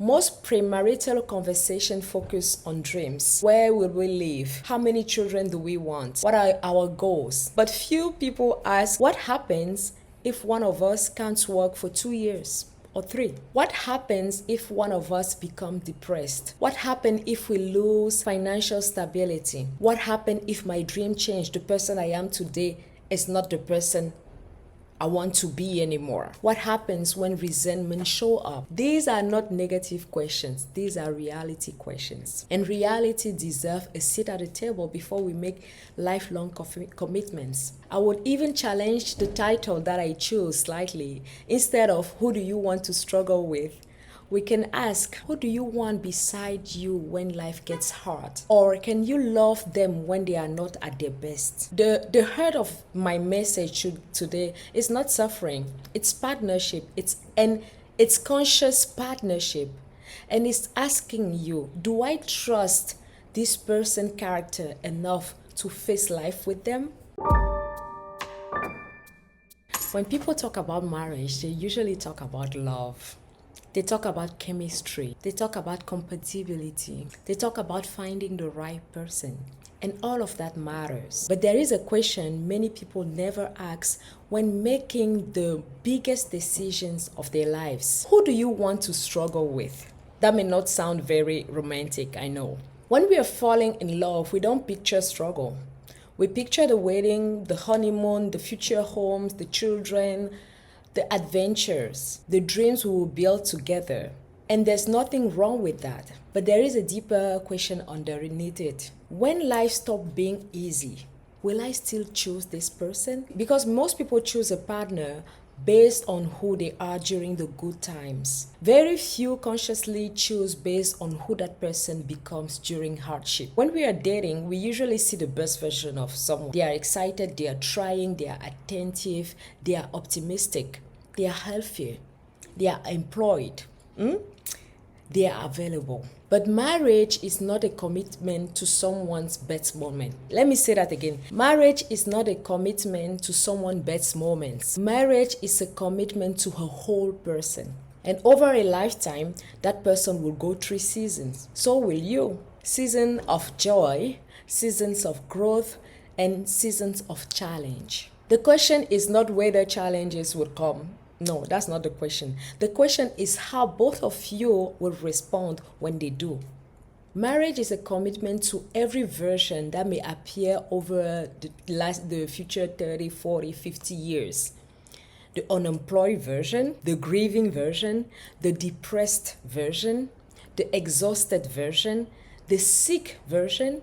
Most premarital conversation focus on dreams. Where will we live? How many children do we want? What are our goals? But few people ask, what happens if one of us can't work for 2 years? Or 3? What happens if one of us become depressed? What happens if we lose financial stability? What happens if my dream change? The person I am today is not the person I want to be anymore. What happens when resentment show up? These are not negative questions. These are reality questions. And reality deserves a seat at the table before we make lifelong commitments. I would even challenge the title that I chose slightly. Instead of who do you want to struggle with? We can ask, who do you want beside you when life gets hard? Or can you love them when they are not at their best? The heart of my message today is not suffering, it's partnership, it's conscious partnership. And it's asking you, do I trust this person's character enough to face life with them? When people talk about marriage, they usually talk about love. They talk about chemistry. They talk about compatibility. They talk about finding the right person. And all of that matters. But there is a question many people never ask when making the biggest decisions of their lives. Who do you want to struggle with? That may not sound very romantic, I know. When we are falling in love, we don't picture struggle. We picture the wedding, the honeymoon, the future homes, the children, the adventures, the dreams we will build together. And there's nothing wrong with that. But there is a deeper question underneath it. When life stops being easy, will I still choose this person? Because most people choose a partner based on who they are during the good times. Very few consciously choose based on who that person becomes during hardship. When we are dating, we usually see the best version of someone. They are excited, they are trying, they are attentive, they are optimistic, they are healthy, they are employed, they are available. But marriage is not a commitment to someone's best moment. Let me say that again. Marriage is not a commitment to someone's best moments. Marriage is a commitment to a whole person. And over a lifetime, that person will go through seasons. So will you. Seasons of joy, seasons of growth, and seasons of challenge. The question is not whether challenges will come. No, that's not the question. The question is how both of you will respond when they do. Marriage is a commitment to every version that may appear over the future 30, 40, 50 years. The unemployed version, the grieving version, the depressed version, the exhausted version, the sick version,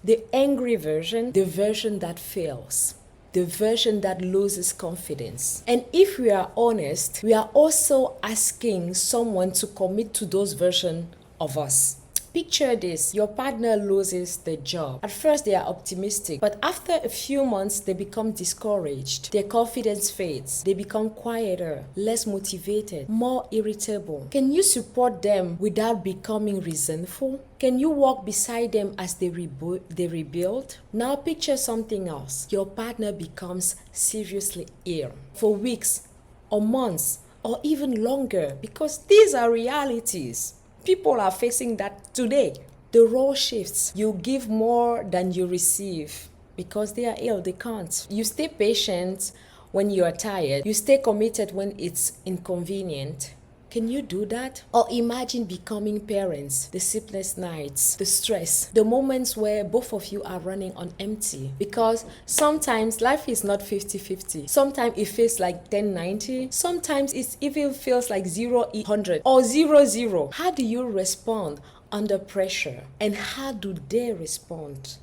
the angry version, the version that fails, the version that loses confidence. And if we are honest, we are also asking someone to commit to those versions of us. Picture this, your partner loses the job. At first they are optimistic, but after a few months they become discouraged. Their confidence fades. They become quieter, less motivated, more irritable. Can you support them without becoming resentful? Can you walk beside them as they rebuild? Now picture something else. Your partner becomes seriously ill for weeks or months or even longer, because these are realities. People are facing that today. The role shifts. You give more than you receive because they are ill, they can't. You stay patient when you are tired. You stay committed when it's inconvenient. Can you do that? Or imagine becoming parents, the sleepless nights, the stress, the moments where both of you are running on empty. Because sometimes life is not 50-50. Sometimes it feels like 10-90. Sometimes it even feels like 0-100 or 0-0. How do you respond under pressure? And how do they respond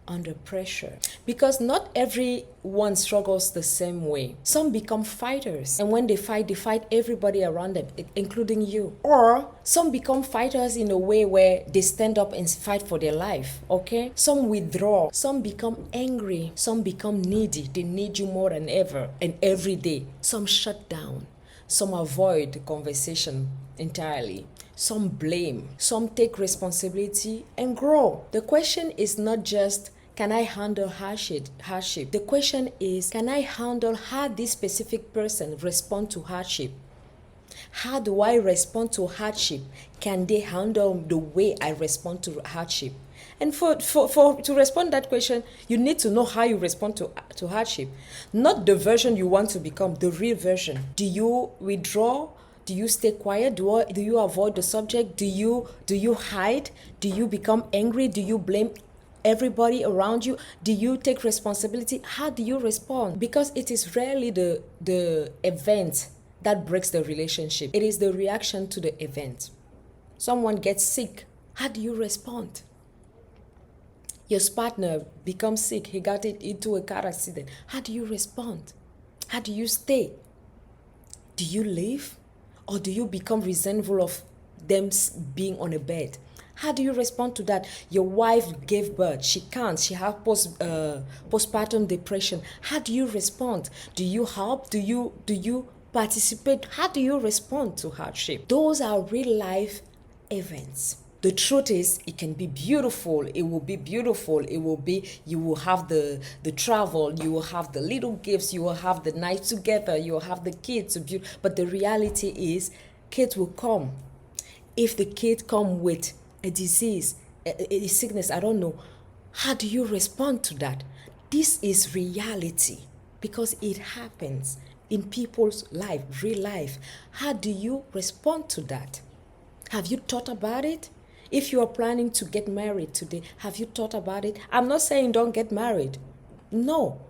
under pressure? Because not everyone struggles the same way. Some become fighters, and when they fight everybody around them, including you. Or some become fighters in a way where they stand up and fight for their life, okay? Some withdraw, some become angry, some become needy. They need you more than ever and every day. Some shut down, some avoid the conversation entirely. Some blame, some take responsibility and grow. The question is not just, can I handle hardship? The question is, can I handle how this specific person respond to hardship? How do I respond to hardship? Can they handle the way I respond to hardship? And for to respond that question, you need to know how you respond to hardship. Not the version you want to become, the real version. Do you withdraw? Do you stay quiet? Do you avoid the subject? Do you hide? Do you become angry? Do you blame everybody around you? Do you take responsibility? How do you respond? Because it is rarely the event that breaks the relationship. It is the reaction to the event. Someone gets sick. How do you respond? Your partner becomes sick. He got into a car accident. How do you respond? How do you stay? Do you leave? Or do you become resentful of them being on a bed? How do you respond to that? Your wife gave birth. She can't. She has postpartum depression. How do you respond? Do you help? Do you participate? How do you respond to hardship? Those are real life events. The truth is, it can be beautiful. It will be beautiful. It will be, you will have the travel, you will have the little gifts, you will have the night together, you will have the kids. But the reality is, kids will come. If the kid come with a disease, a sickness, I don't know, how do you respond to that? This is reality because it happens in people's life, real life. How do you respond to that? Have you thought about it? If you are planning to get married today, have you thought about it? I'm not saying don't get married. No.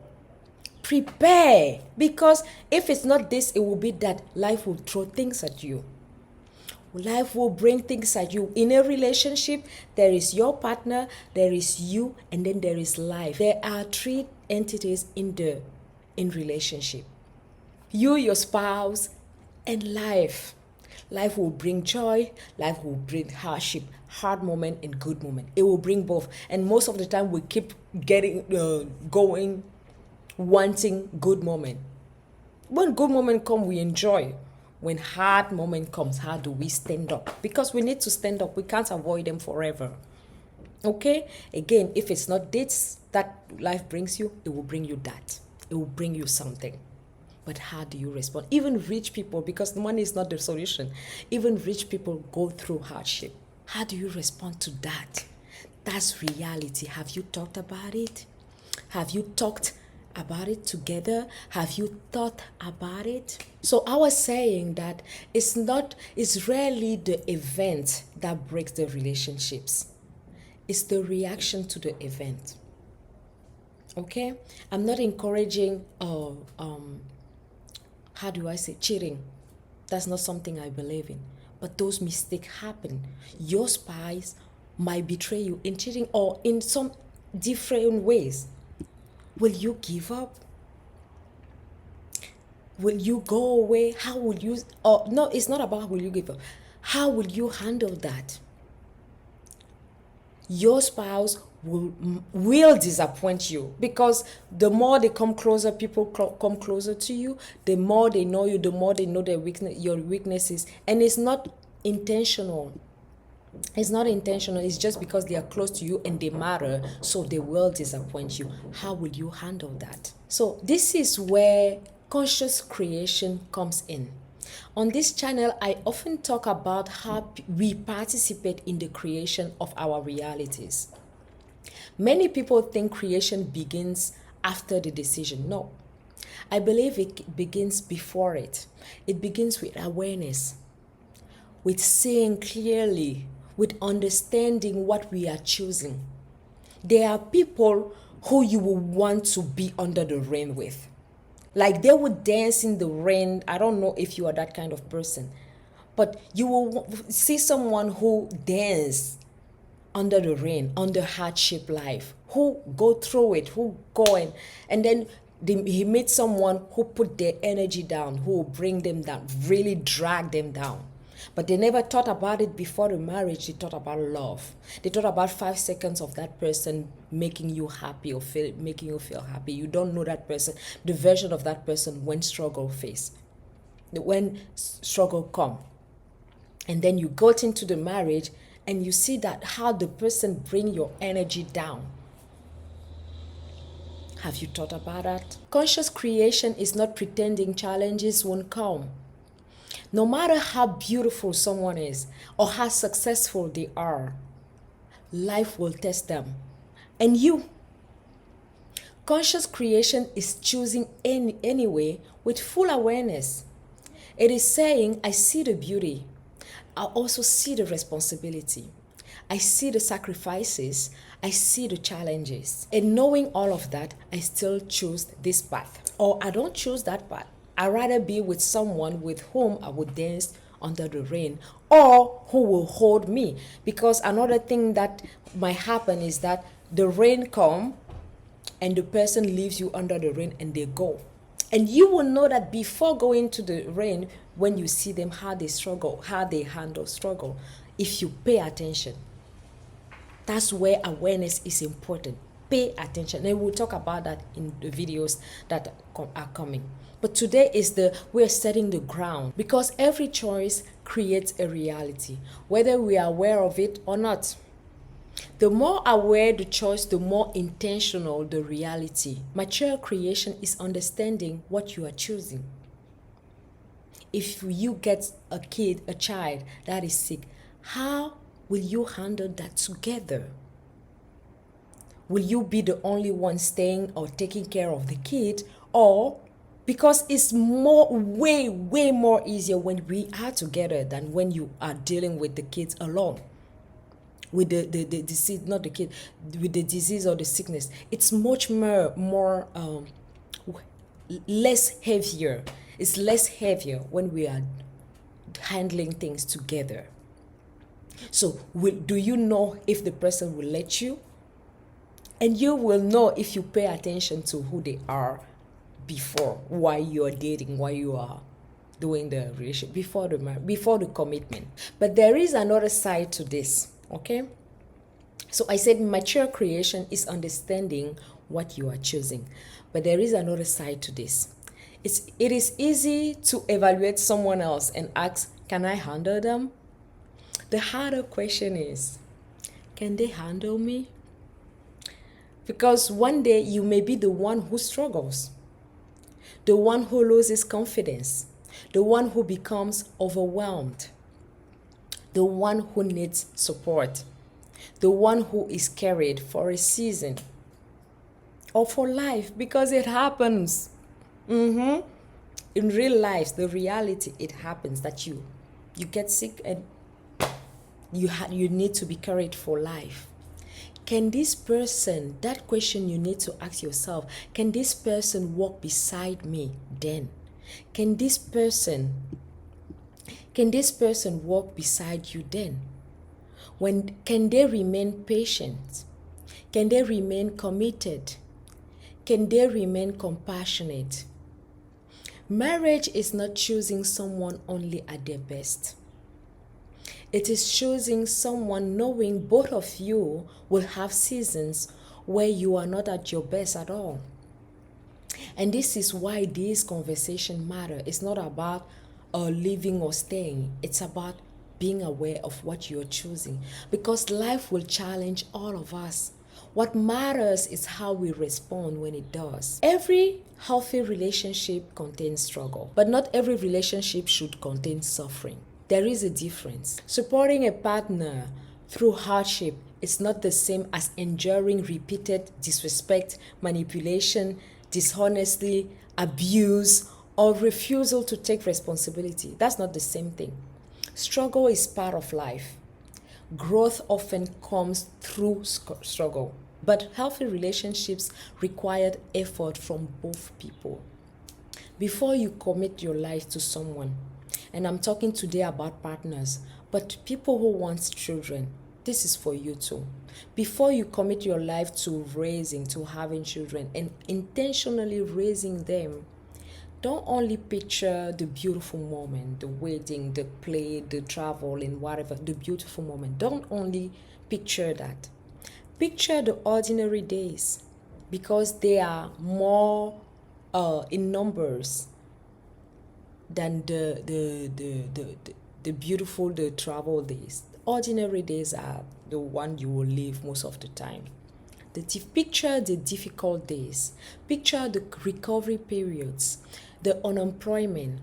Prepare. Because if it's not this, it will be that. Life will throw things at you. Life will bring things at you. In a relationship, there is your partner, there is you, and then there is life. There are three entities in relationship. You, your spouse, and life. Life will bring joy, life will bring hardship, hard moment and good moment. It will bring both. And most of the time we keep going, wanting good moment. When good moment come, we enjoy. When hard moment comes, how do we stand up? Because we need to stand up. We can't avoid them forever. Okay? Again, if it's not this that life brings you, it will bring you that. It will bring you something. But how do you respond? Even rich people, because money is not the solution, even rich people go through hardship. How do you respond to that? That's reality. Have you talked about it? Have you talked about it together? Have you thought about it? So I was saying that it's rarely the event that breaks the relationships. It's the reaction to the event. Okay? I'm not encouraging how do I say, cheating. That's not something I believe in. But those mistakes happen. Your spouse might betray you in cheating or in some different ways. Will you give up? Will you go away? How will you, no, it's not about will you give up. How will you handle that? Your spouse will disappoint you because the more they come closer, people come closer to you, the more they know you, the more they know your weaknesses. And it's not intentional. It's not intentional. It's just because they are close to you and they matter, so they will disappoint you. How will you handle that? So this is where conscious creation comes in. On this channel, I often talk about how we participate in the creation of our realities. Many people think creation begins after the decision. No, I believe it begins before it. It begins with awareness, with seeing clearly, with understanding what we are choosing. There are people who you will want to be under the rain with. Like they would dance in the rain. I don't know if you are that kind of person, but you will see someone who dance under the rain, under hardship life, who go through it, who go and then he meets someone who put their energy down, who will bring them down, really drag them down. But they never thought about it before the marriage. They thought about love. They thought about 5 seconds of that person making you happy or making you feel happy. You don't know that person, the version of that person when struggle come. And then you got into the marriage and you see that how the person bring your energy down. Have you thought about that? Conscious creation is not pretending challenges won't come. No matter how beautiful someone is or how successful they are, life will test them. And you, conscious creation is choosing anyway with full awareness. It is saying, I see the beauty. I also see the responsibility. I see the sacrifices. I see the challenges. And knowing all of that, I still choose this path. Or I don't choose that path. I'd rather be with someone with whom I would dance under the rain or who will hold me. Because another thing that might happen is that the rain comes and the person leaves you under the rain and they go. And you will know that before going to the rain, when you see them, how they struggle, how they handle struggle, if you pay attention. That's where awareness is important. Pay attention. And we'll talk about that in the videos that are coming. But today is we're setting the ground, because every choice creates a reality, whether we are aware of it or not. The more aware the choice, the more intentional the reality. Mature creation is understanding what you are choosing. If you get a child that is sick, how will you handle that together? Will you be the only one staying or taking care of the kid? Or, because it's way more easier when we are together than when you are dealing with the kids alone. With the disease, not the kid, with the disease or the sickness, it's much more less heavier. It's less heavier when we are handling things together. So do you know if the person will let you? And you will know if you pay attention to who they are before, while you are dating, while you are doing the relationship, before the commitment. But there is another side to this. Okay, so I said mature creation is understanding what you are choosing, but there is another side to this. It is easy to evaluate someone else and ask, can I handle them? The harder question is, can they handle me? Because one day you may be the one who struggles, the one who loses confidence, the one who becomes overwhelmed, the one who needs support, the one who is carried for a season or for life, because it happens. In real life, the reality, it happens that you get sick and you need to be carried for life. Can this person, that question you need to ask yourself, can this person walk beside me then? Can this person walk beside you then? Can they remain patient? Can they remain committed? Can they remain compassionate? Marriage is not choosing someone only at their best. It is choosing someone knowing both of you will have seasons where you are not at your best at all. And this is why this conversation matters. It's not about living or staying. It's about being aware of what you're choosing, because life will challenge all of us. What matters is how we respond when it does. Every healthy relationship contains struggle, but not every relationship should contain suffering. There is a difference. Supporting a partner through hardship is not the same as enduring repeated disrespect, manipulation, dishonesty, abuse, or refusal to take responsibility. That's not the same thing. Struggle is part of life. Growth often comes through struggle, but healthy relationships require effort from both people. Before you commit your life to someone, and I'm talking today about partners, but people who want children, this is for you too. Before you commit your life to having children and intentionally raising them, don't only picture the beautiful moment, the wedding, the play, the travel, and whatever, the beautiful moment. Don't only picture that. Picture the ordinary days, because they are more in numbers than the beautiful, the travel days. Ordinary days are the one you will live most of the time. Picture the difficult days. Picture the recovery periods, the unemployment,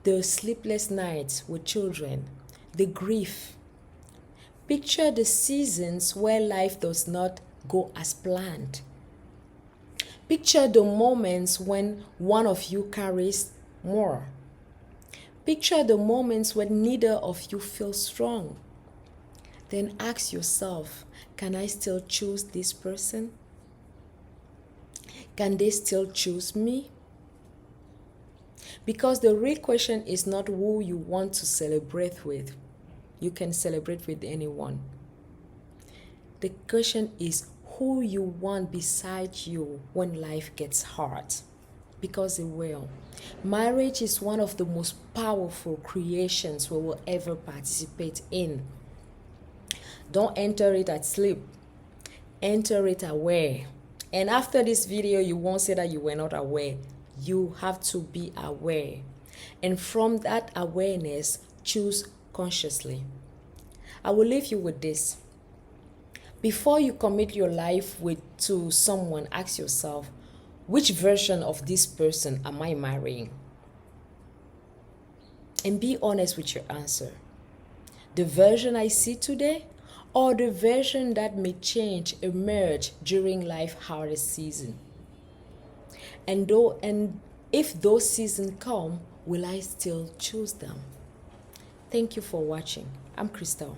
the sleepless nights with children, the grief. Picture the seasons where life does not go as planned. Picture the moments when one of you carries more. Picture the moments when neither of you feels strong. Then ask yourself, can I still choose this person? Can they still choose me? Because the real question is not who you want to celebrate with. You can celebrate with anyone. The question is who you want beside you when life gets hard. Because it will. Marriage is one of the most powerful creations we will ever participate in. Don't enter it at sleep. Enter it aware. And after this video, you won't say that you were not aware. You have to be aware. And from that awareness, choose consciously. I will leave you with this. Before you commit your life to someone, ask yourself, which version of this person am I marrying? And be honest with your answer. The version I see today, or the version that may change, emerge during life's hardest season? And if those seasons come, will I still choose them? Thank you for watching. I'm Crystal.